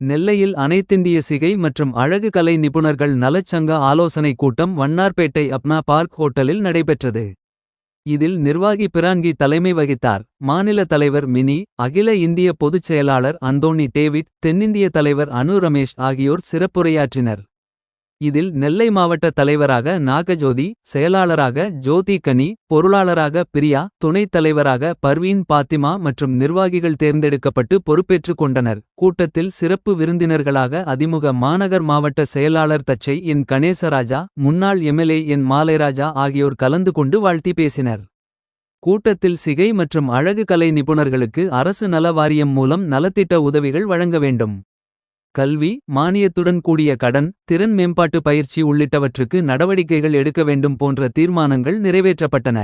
நெல்லையில் அனைத்திந்திய சிகை மற்றும் அழகு கலை நிபுணர்கள் நலச்சங்க ஆலோசனைக் கூட்டம் வண்ணார்பேட்டை அப்னா பார்க் ஹோட்டலில் நடைபெற்றது. இதில் நிர்வாகி பிரான்கி தலைமை வகித்தார். மாநில தலைவர் மினி, அகில இந்திய பொதுச் செயலாளர் அந்தோணி டேவிட், தென்னிந்திய தலைவர் அனு ரமேஷ் ஆகியோர் சிறப்புரையாற்றினர். இதில் நெல்லை மாவட்ட தலைவராக நாகஜோதி, செயலாளராக ஜோதி கனி, பொருளாளராக பிரியா, துணைத் தலைவராக பர்வீன் பாத்திமா மற்றும் நிர்வாகிகள் தேர்ந்தெடுக்கப்பட்டு பொறுப்பேற்றுக் கொண்டனர். கூட்டத்தில் சிறப்பு விருந்தினர்களாக அதிமுக மாநகர் மாவட்ட செயலாளர் தச்சை என் கணேசராஜா, முன்னாள் எம்எல்ஏ என் மாலைராஜா ஆகியோர் கலந்து கொண்டு வாழ்த்தி பேசினர். கூட்டத்தில் சிகை மற்றும் அழகு கலை நிபுணர்களுக்கு அரசு நல வாரியம் மூலம் நலத்திட்ட உதவிகள் வழங்க வேண்டும். கல்வி, மானியத்துடன் கூடிய கடன், திறன் மேம்பாட்டு பயிற்சி உள்ளிட்டவற்றுக்கு நடவடிக்கைகள் எடுக்க வேண்டும் போன்ற தீர்மானங்கள் நிறைவேற்றப்பட்டன.